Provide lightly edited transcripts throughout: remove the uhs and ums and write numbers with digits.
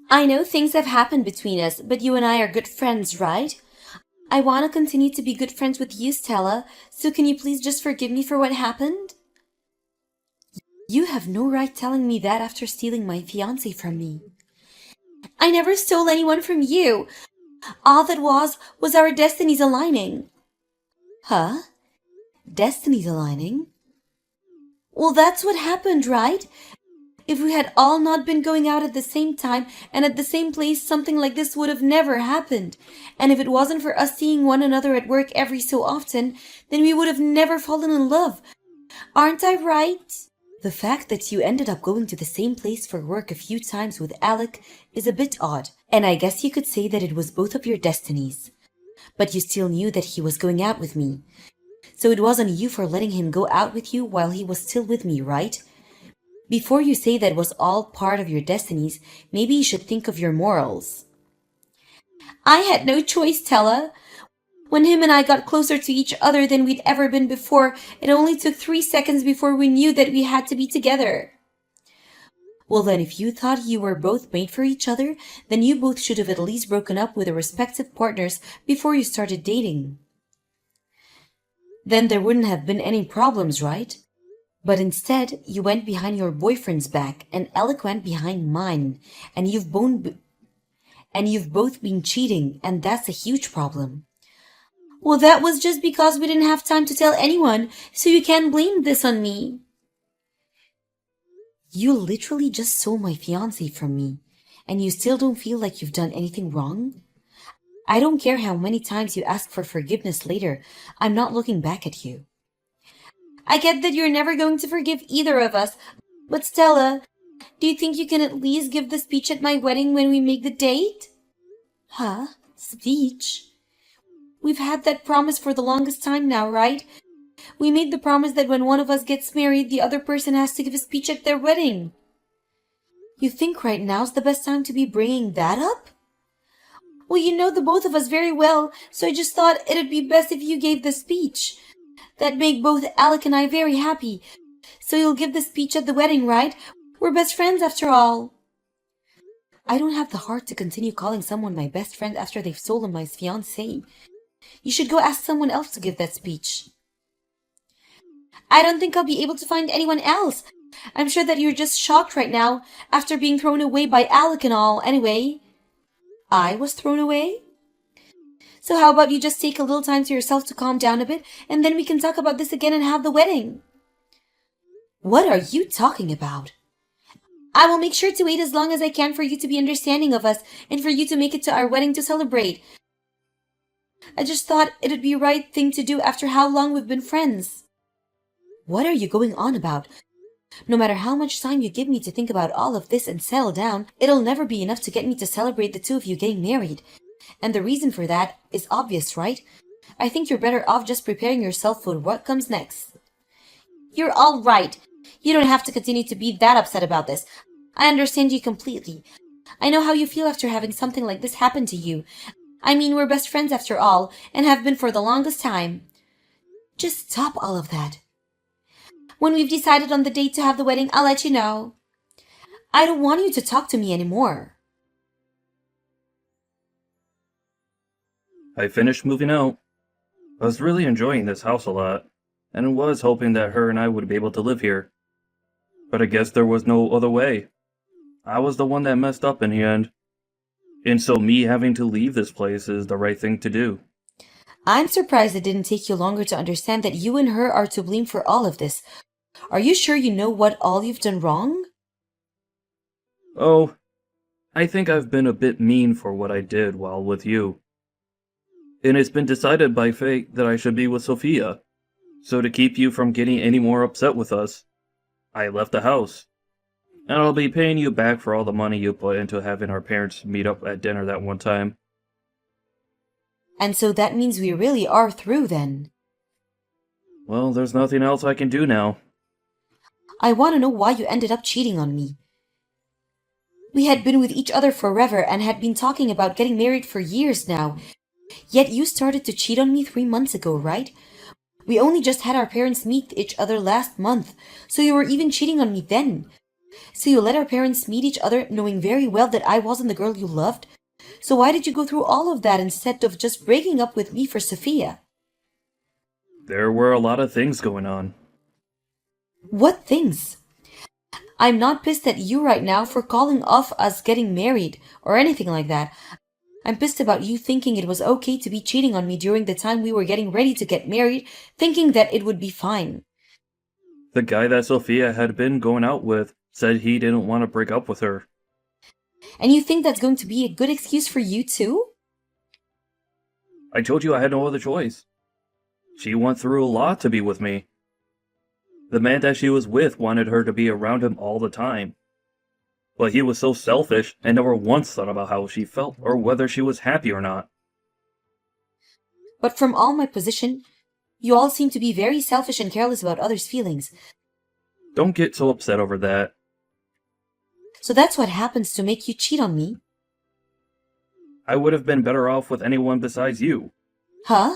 I know things have happened between us, but you and I are good friends, right? I want to continue to be good friends with you, Stella, so can you please just forgive me for what happened? You have no right telling me that after stealing my fiancé from me. I never stole anyone from you. All that was our destinies aligning. Huh? Destinies aligning? Well, that's what happened, right? If we had all not been going out at the same time and at the same place, something like this would have never happened. And if it wasn't for us seeing one another at work every so often, then we would have never fallen in love. Aren't I right? The fact that you ended up going to the same place for work a few times with Alec is a bit odd, and I guess you could say that it was both of your destinies. But you still knew that he was going out with me. So it wasn't you for letting him go out with you while he was still with me, right? Before you say that was all part of your destinies, maybe you should think of your morals. I had no choice, Tella. When him and I got closer to each other than we'd ever been before, it only took 3 seconds before we knew that we had to be together. Well then, if you thought you were both made for each other, then you both should have at least broken up with your respective partners before you started dating. Then there wouldn't have been any problems, right? But instead, you went behind your boyfriend's back, and Alec went behind mine, and you've both been cheating, and that's a huge problem. Well, that was just because we didn't have time to tell anyone, so you can't blame this on me. You literally just stole my fiancé from me, and you still don't feel like you've done anything wrong? I don't care how many times you ask for forgiveness later, I'm not looking back at you. I get that you're never going to forgive either of us, but Stella, do you think you can at least give the speech at my wedding when we make the date? Huh? Speech? We've had that promise for the longest time now, right? We made the promise that when one of us gets married, the other person has to give a speech at their wedding. You think right now's the best time to be bringing that up? Well, you know the both of us very well, so I just thought it'd be best if you gave the speech. That'd make both Alec and I very happy. So you'll give the speech at the wedding, right? We're best friends after all. I don't have the heart to continue calling someone my best friend after they've stolen my fiancé. You should go ask someone else to give that speech. I don't think I'll be able to find anyone else. I'm sure that you're just shocked right now, after being thrown away by Alec and all, anyway. I was thrown away? So how about you just take a little time to yourself to calm down a bit, and then we can talk about this again and have the wedding. What are you talking about? I will make sure to wait as long as I can for you to be understanding of us, and for you to make it to our wedding to celebrate. I just thought it'd be the right thing to do after how long we've been friends. What are you going on about? No matter how much time you give me to think about all of this and settle down, it'll never be enough to get me to celebrate the two of you getting married. And the reason for that is obvious, right? I think you're better off just preparing yourself for what comes next. You're all right. You don't have to continue to be that upset about this. I understand you completely. I know how you feel after having something like this happen to you. I mean, we're best friends after all, and have been for the longest time. Just stop all of that. When we've decided on the date to have the wedding, I'll let you know. I don't want you to talk to me anymore. I finished moving out. I was really enjoying this house a lot, and was hoping that her and I would be able to live here. But I guess there was no other way. I was the one that messed up in the end. And so me having to leave this place is the right thing to do. I'm surprised it didn't take you longer to understand that you and her are to blame for all of this. Are you sure you know what all you've done wrong? Oh, I think I've been a bit mean for what I did while with you. And it's been decided by fate that I should be with Sophia. So to keep you from getting any more upset with us, I left the house. And I'll be paying you back for all the money you put into having our parents meet up at dinner that one time. And so that means we really are through then. Well, there's nothing else I can do now. I want to know why you ended up cheating on me. We had been with each other forever and had been talking about getting married for years now. Yet you started to cheat on me 3 months ago, right? We only just had our parents meet each other last month, so you were even cheating on me then. So you let our parents meet each other knowing very well that I wasn't the girl you loved? So why did you go through all of that instead of just breaking up with me for Sophia? There were a lot of things going on. What things? I'm not pissed at you right now for calling off us getting married or anything like that. I'm pissed about you thinking it was okay to be cheating on me during the time we were getting ready to get married, thinking that it would be fine. The guy that Sophia had been going out with said he didn't want to break up with her. And you think that's going to be a good excuse for you too? I told you I had no other choice. She went through a lot to be with me. The man that she was with wanted her to be around him all the time. But he was so selfish and never once thought about how she felt or whether she was happy or not. But from all my position, you all seem to be very selfish and careless about others' feelings. Don't get so upset over that. So that's what happens to make you cheat on me? I would have been better off with anyone besides you. Huh?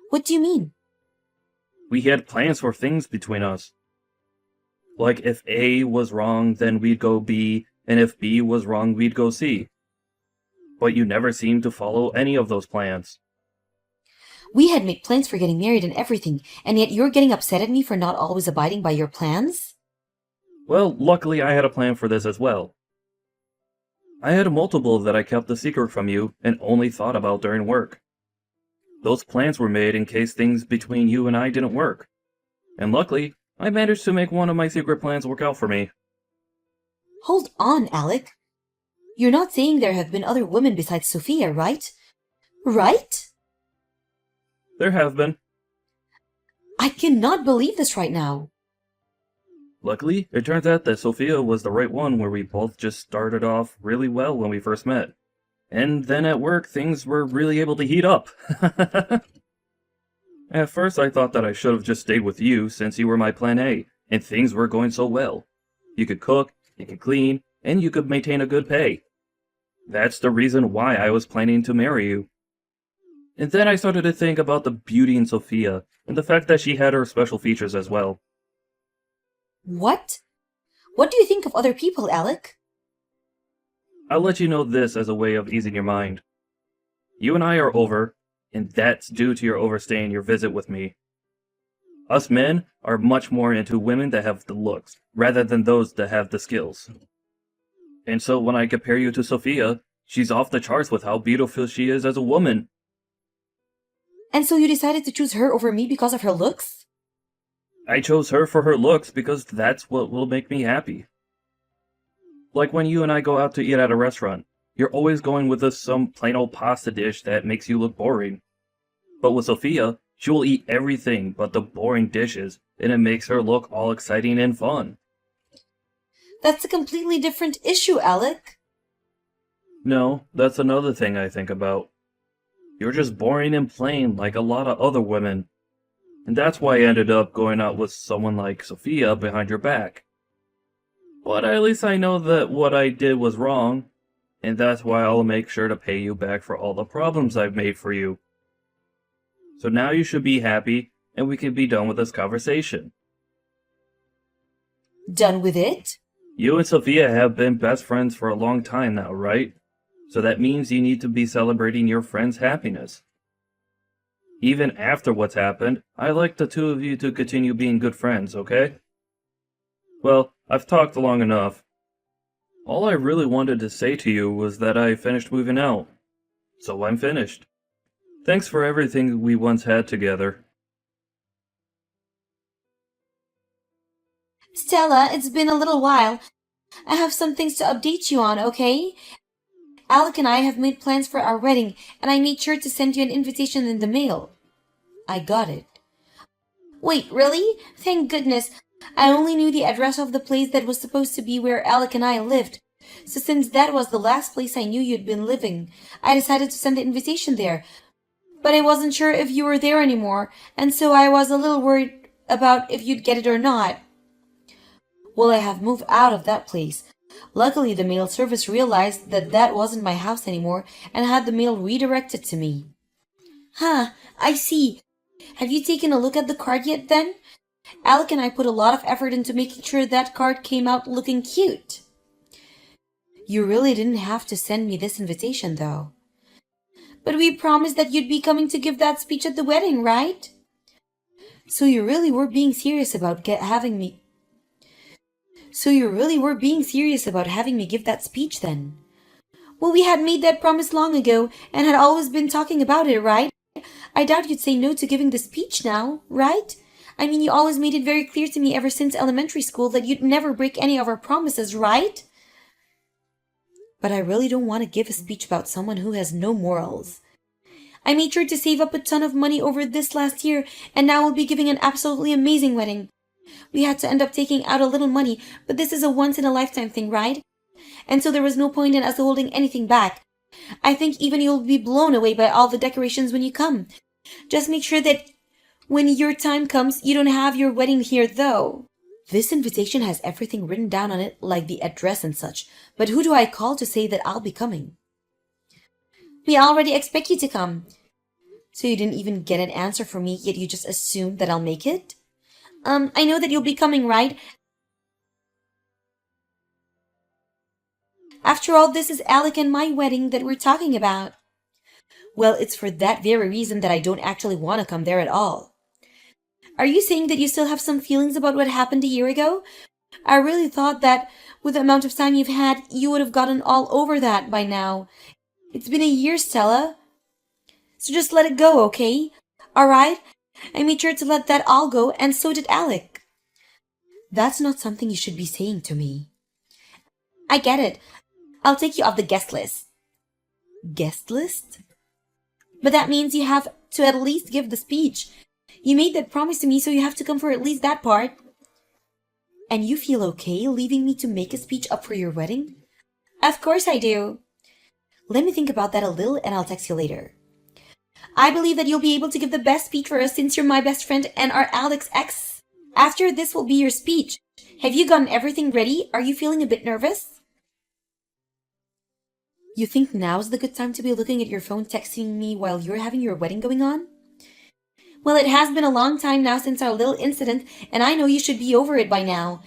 What do you mean? We had plans for things between us. Like if A was wrong, then we'd go B, and if B was wrong, we'd go C. But you never seemed to follow any of those plans. We had made plans for getting married and everything, and yet you're getting upset at me for not always abiding by your plans? Well, luckily I had a plan for this as well. I had multiple that I kept a secret from you and only thought about during work. Those plans were made in case things between you and I didn't work. And luckily, I managed to make one of my secret plans work out for me. Hold on, Alec. You're not saying there have been other women besides Sophia, right? Right? There have been. I cannot believe this right now. Luckily, it turns out that Sophia was the right one where we both just started off really well when we first met. And then at work, things were really able to heat up. At first, I thought that I should have just stayed with you since you were my plan A, and things were going so well. You could cook, you could clean, and you could maintain a good pay. That's the reason why I was planning to marry you. And then I started to think about the beauty in Sophia, and the fact that she had her special features as well. What? What do you think of other people, Alec? I'll let you know this as a way of easing your mind. You and I are over, and that's due to your overstaying your visit with me. Us men are much more into women that have the looks, rather than those that have the skills. And so when I compare you to Sophia, she's off the charts with how beautiful she is as a woman. And so you decided to choose her over me because of her looks? I chose her for her looks because that's what will make me happy. Like when you and I go out to eat at a restaurant, you're always going with us some plain old pasta dish that makes you look boring. But with Sophia, she will eat everything but the boring dishes, and it makes her look all exciting and fun. That's a completely different issue, Alec. No, that's another thing I think about. You're just boring and plain like a lot of other women. And that's why I ended up going out with someone like Sophia behind your back. But at least I know that what I did was wrong, and that's why I'll make sure to pay you back for all the problems I've made for you. So now you should be happy, and we can be done with this conversation. Done with it? You and Sophia have been best friends for a long time now, right? So that means you need to be celebrating your friend's happiness. Even after what's happened, I like the two of you to continue being good friends, okay? Well, I've talked long enough. All I really wanted to say to you was that I finished moving out. So I'm finished. Thanks for everything we once had together. Stella, it's been a little while. I have some things to update you on, okay? Alec and I have made plans for our wedding, and I made sure to send you an invitation in the mail. I got it. Wait, really? Thank goodness. I only knew the address of the place that was supposed to be where Alec and I lived. So since that was the last place I knew you'd been living, I decided to send the invitation there. But I wasn't sure if you were there anymore, and so I was a little worried about if you'd get it or not. Well, I have moved out of that place. Luckily, the mail service realized that that wasn't my house anymore and had the mail redirected to me. Huh, I see. Have you taken a look at the card yet then? Alec and I put a lot of effort into making sure that card came out looking cute. You really didn't have to send me this invitation, though. But we promised that you'd be coming to give that speech at the wedding, right? So you really were being serious about having me. So you really were being serious about having me give that speech then? Well, we had made that promise long ago and had always been talking about it, right? I doubt you'd say no to giving the speech now, right? I mean, you always made it very clear to me ever since elementary school that you'd never break any of our promises, right? But I really don't want to give a speech about someone who has no morals. I made sure to save up a ton of money over this last year, and now we'll be giving an absolutely amazing wedding. We had to end up taking out a little money, but this is a once-in-a-lifetime thing, right? And so there was no point in us holding anything back. I think even you'll be blown away by all the decorations when you come. Just make sure that when your time comes, you don't have your wedding here, though. This invitation has everything written down on it, like the address and such, but who do I call to say that I'll be coming? We already expect you to come. So you didn't even get an answer from me, yet you just assumed that I'll make it? I know that you'll be coming, right? After all, this is Alec and my wedding that we're talking about. Well, it's for that very reason that I don't actually want to come there at all. Are you saying that you still have some feelings about what happened a year ago? I really thought that with the amount of time you've had, you would have gotten all over that by now. It's been a year, Stella. So just let it go, okay? All right? I made sure to let that all go, and so did Alec. That's not something you should be saying to me. I get it. I'll take you off the guest list. Guest list? But that means you have to at least give the speech. You made that promise to me, so you have to come for at least that part. And you feel okay leaving me to make a speech up for your wedding? Of course I do. Let me think about that a little and I'll text you later. I believe that you'll be able to give the best speech for us since you're my best friend and are Alec's ex. After this will be your speech. Have you gotten everything ready? Are you feeling a bit nervous? You think now's the good time to be looking at your phone texting me while you're having your wedding going on? Well, it has been a long time now since our little incident, and I know you should be over it by now.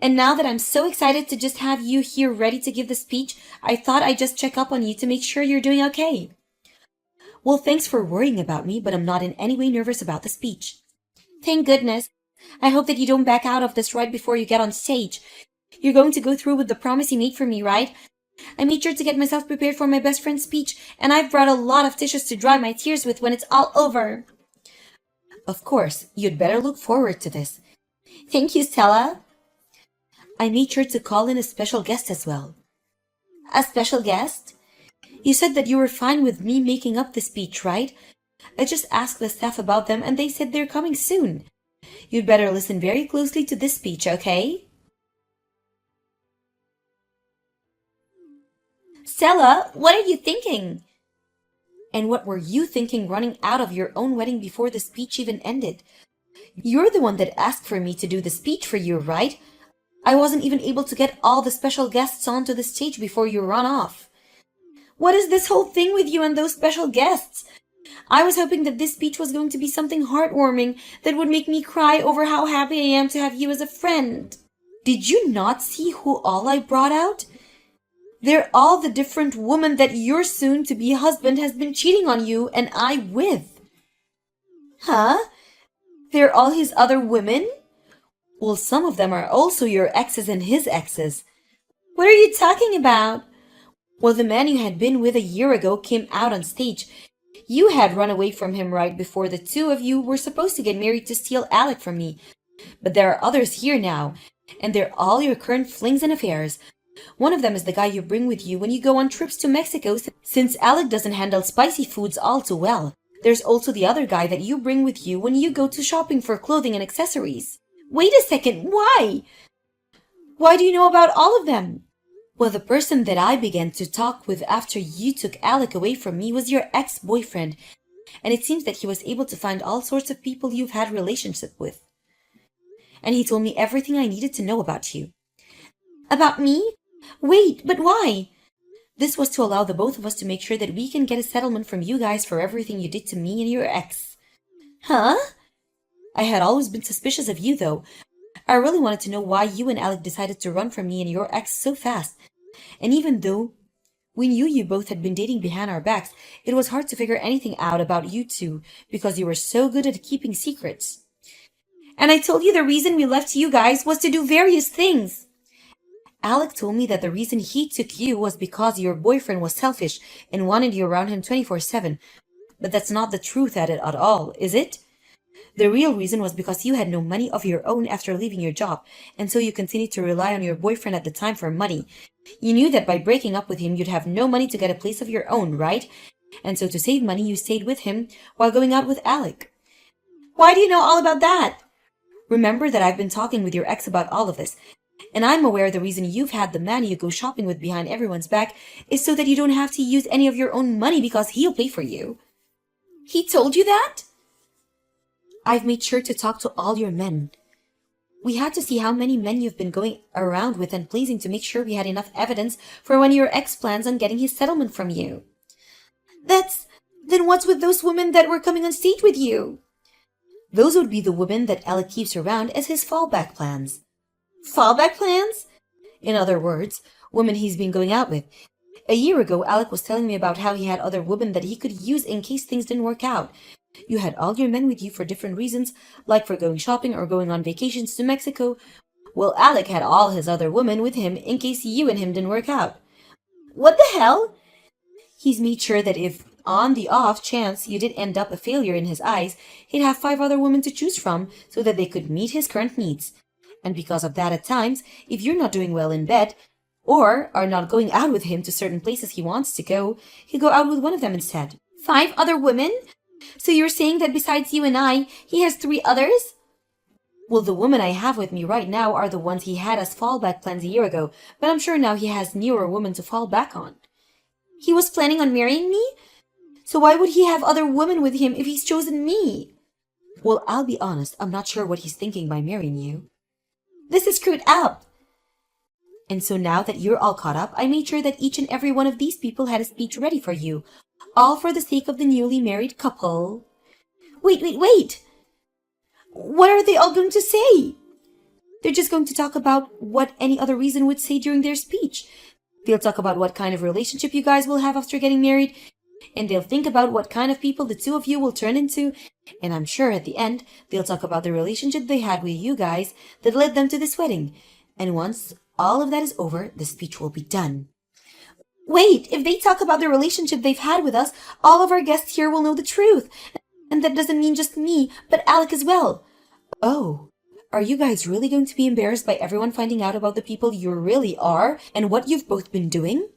And now that I'm so excited to just have you here ready to give the speech, I thought I'd just check up on you to make sure you're doing okay. Well, thanks for worrying about me, but I'm not in any way nervous about the speech. Thank goodness. I hope that you don't back out of this right before you get on stage. You're going to go through with the promise you made for me, right? I made sure to get myself prepared for my best friend's speech, and I've brought a lot of tissues to dry my tears with when it's all over. Of course, you'd better look forward to this. Thank you, Stella. I made sure to call in a special guest as well. A special guest? You said that you were fine with me making up the speech, right? I just asked the staff about them and they said they're coming soon. You'd better listen very closely to this speech, okay? Stella, what are you thinking? And what were you thinking running out of your own wedding before the speech even ended? You're the one that asked for me to do the speech for you, right? I wasn't even able to get all the special guests onto the stage before you run off. What is this whole thing with you and those special guests? I was hoping that this speech was going to be something heartwarming that would make me cry over how happy I am to have you as a friend. Did you not see who all I brought out? They're all the different women that your soon-to-be husband has been cheating on you and I with. Huh? They're all his other women? Well, some of them are also your exes and his exes. What are you talking about? Well, the man you had been with a year ago came out on stage. You had run away from him right before the two of you were supposed to get married to steal Alec from me. But there are others here now, and they're all your current flings and affairs. One of them is the guy you bring with you when you go on trips to Mexico, since Alec doesn't handle spicy foods all too well. There's also the other guy that you bring with you when you go to shopping for clothing and accessories. Wait a second, why? Why do you know about all of them? Well, the person that I began to talk with after you took Alec away from me was your ex-boyfriend, and it seems that he was able to find all sorts of people you've had relationship with. And he told me everything I needed to know about you. About me? Wait, but why? This was to allow the both of us to make sure that we can get a settlement from you guys for everything you did to me and your ex. Huh? I had always been suspicious of you, though. I really wanted to know why you and Alec decided to run from me and your ex so fast. And even though we knew you both had been dating behind our backs, it was hard to figure anything out about you two because you were so good at keeping secrets. And I told you the reason we left you guys was to do various things. Alec told me that the reason he took you was because your boyfriend was selfish and wanted you around him 24/7. But that's not the truth at it at all, is it? The real reason was because you had no money of your own after leaving your job, and so you continued to rely on your boyfriend at the time for money. You knew that by breaking up with him, you'd have no money to get a place of your own, right? And so to save money, you stayed with him while going out with Alec. Why do you know all about that? Remember that I've been talking with your ex about all of this, and I'm aware the reason you've had the man you go shopping with behind everyone's back is so that you don't have to use any of your own money because he'll pay for you. He told you that? I've made sure to talk to all your men. We had to see how many men you've been going around with and pleasing to make sure we had enough evidence for when your ex plans on getting his settlement from you. Then what's with those women that were coming on stage with you? Those would be the women that Alec keeps around as his fallback plans. Fallback plans? In other words, women he's been going out with. A year ago, Alec was telling me about how he had other women that he could use in case things didn't work out. You had all your men with you for different reasons, like for going shopping or going on vacations to Mexico. Well, Alec had all his other women with him in case you and him didn't work out. What the hell? He's made sure that if, on the off chance you did end up a failure in his eyes, he'd have 5 other women to choose from so that they could meet his current needs. And because of that, at times, if you're not doing well in bed, or are not going out with him to certain places he wants to go, he'll go out with one of them instead. 5 other women? So you're saying that besides you and I, he has 3 others? Well, the women I have with me right now are the ones he had as fallback plans a year ago, but I'm sure now he has newer women to fall back on. He was planning on marrying me? So why would he have other women with him if he's chosen me? Well, I'll be honest, I'm not sure what he's thinking by marrying you. This is screwed up. And so now that you're all caught up, I made sure that each and every one of these people had a speech ready for you, all for the sake of the newly married couple. Wait! What are they all going to say? They're just going to talk about what any other reason would say during their speech. They'll talk about what kind of relationship you guys will have after getting married, and they'll think about what kind of people the two of you will turn into, and I'm sure at the end, they'll talk about the relationship they had with you guys that led them to this wedding. And once all of that is over, the speech will be done. Wait, if they talk about the relationship they've had with us, all of our guests here will know the truth. And that doesn't mean just me, but Alec as well. Oh, are you guys really going to be embarrassed by everyone finding out about the people you really are and what you've both been doing?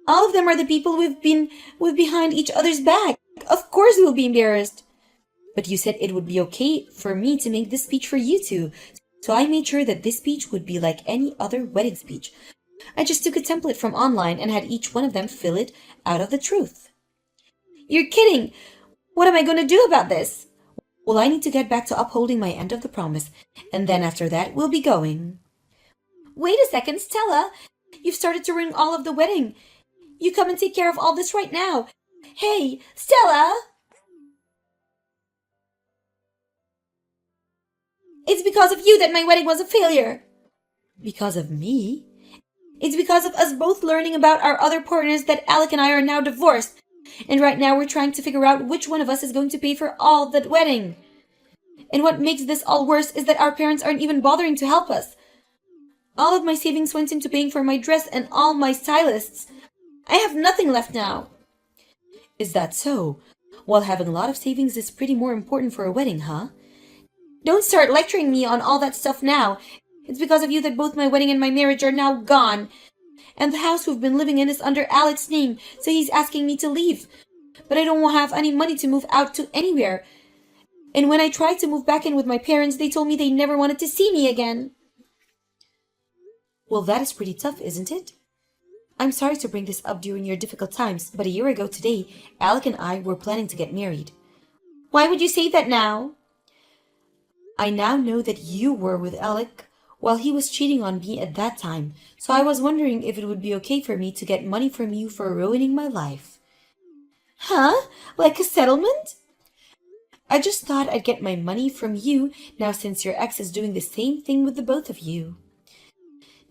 All of them are the people we've been with behind each other's back. Of course we'll be embarrassed. But you said it would be okay for me to make this speech for you two. So I made sure that this speech would be like any other wedding speech. I just took a template from online and had each one of them fill it out of the truth. You're kidding! What am I going to do about this? Well, I need to get back to upholding my end of the promise, and then after that, we'll be going. Wait a second, Stella! You've started to ruin all of the wedding. You come and take care of all this right now. Hey, Stella! It's because of you that my wedding was a failure. Because of me? It's because of us both learning about our other partners that Alec and I are now divorced. And right now we're trying to figure out which one of us is going to pay for all that wedding. And what makes this all worse is that our parents aren't even bothering to help us. All of my savings went into paying for my dress and all my stylists. I have nothing left now. Is that so? Well, having a lot of savings is pretty more important for a wedding, huh? Don't start lecturing me on all that stuff now. It's because of you that both my wedding and my marriage are now gone. And the house we've been living in is under Alec's name, so he's asking me to leave. But I don't have any money to move out to anywhere. And when I tried to move back in with my parents, they told me they never wanted to see me again. Well, that is pretty tough, isn't it? I'm sorry to bring this up during your difficult times, but a year ago today, Alec and I were planning to get married. Why would you say that now? I now know that you were with Alec while he was cheating on me at that time, so I was wondering if it would be okay for me to get money from you for ruining my life. Huh? Like a settlement? I just thought I'd get my money from you now since your ex is doing the same thing with the both of you.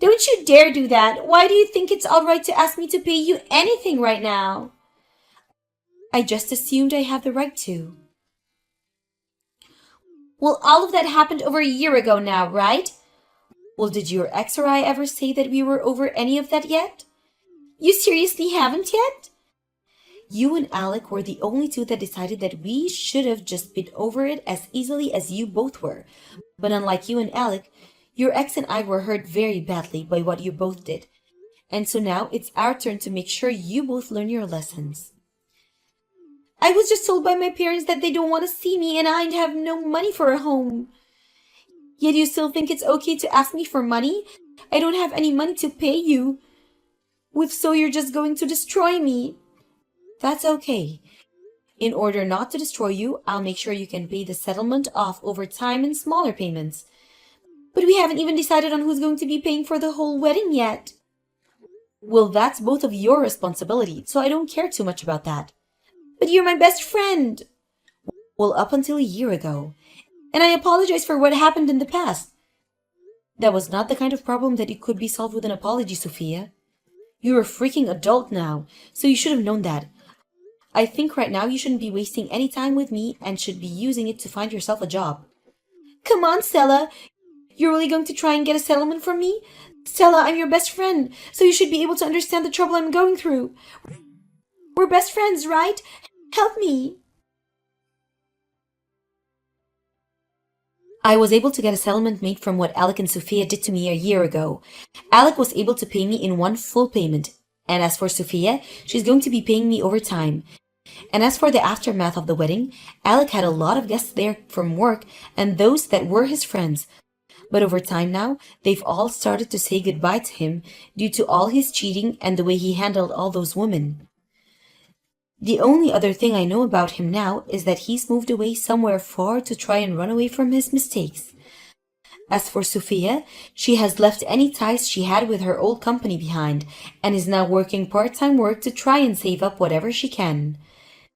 Don't you dare do that! Why do you think it's alright to ask me to pay you anything right now? I just assumed I have the right to. Well, all of that happened over a year ago now, right? Well, did your ex or I ever say that we were over any of that yet? You seriously haven't yet? You and Alec were the only two that decided that we should have just been over it as easily as you both were. But unlike you and Alec, your ex and I were hurt very badly by what you both did. And so now it's our turn to make sure you both learn your lessons. I was just told by my parents that they don't want to see me and I'd have no money for a home. Yet you still think it's okay to ask me for money? I don't have any money to pay you. If so, you're just going to destroy me. That's okay. In order not to destroy you, I'll make sure you can pay the settlement off over time in smaller payments. But we haven't even decided on who's going to be paying for the whole wedding yet. Well, that's both of your responsibility, so I don't care too much about that. But you're my best friend. Well, up until a year ago. And I apologize for what happened in the past. That was not the kind of problem that it could be solved with an apology, Sophia. You're a freaking adult now, so you should have known that. I think right now you shouldn't be wasting any time with me and should be using it to find yourself a job. Come on, Stella. You're really going to try and get a settlement from me? Stella, I'm your best friend, so you should be able to understand the trouble I'm going through. We're best friends, right? Help me. I was able to get a settlement made from what Alec and Sophia did to me a year ago. Alec was able to pay me in one full payment. And as for Sophia, she's going to be paying me over time. And as for the aftermath of the wedding, Alec had a lot of guests there from work and those that were his friends. But over time now, they've all started to say goodbye to him due to all his cheating and the way he handled all those women. The only other thing I know about him now is that he's moved away somewhere far to try and run away from his mistakes. As for Sophia, she has left any ties she had with her old company behind and is now working part-time work to try and save up whatever she can.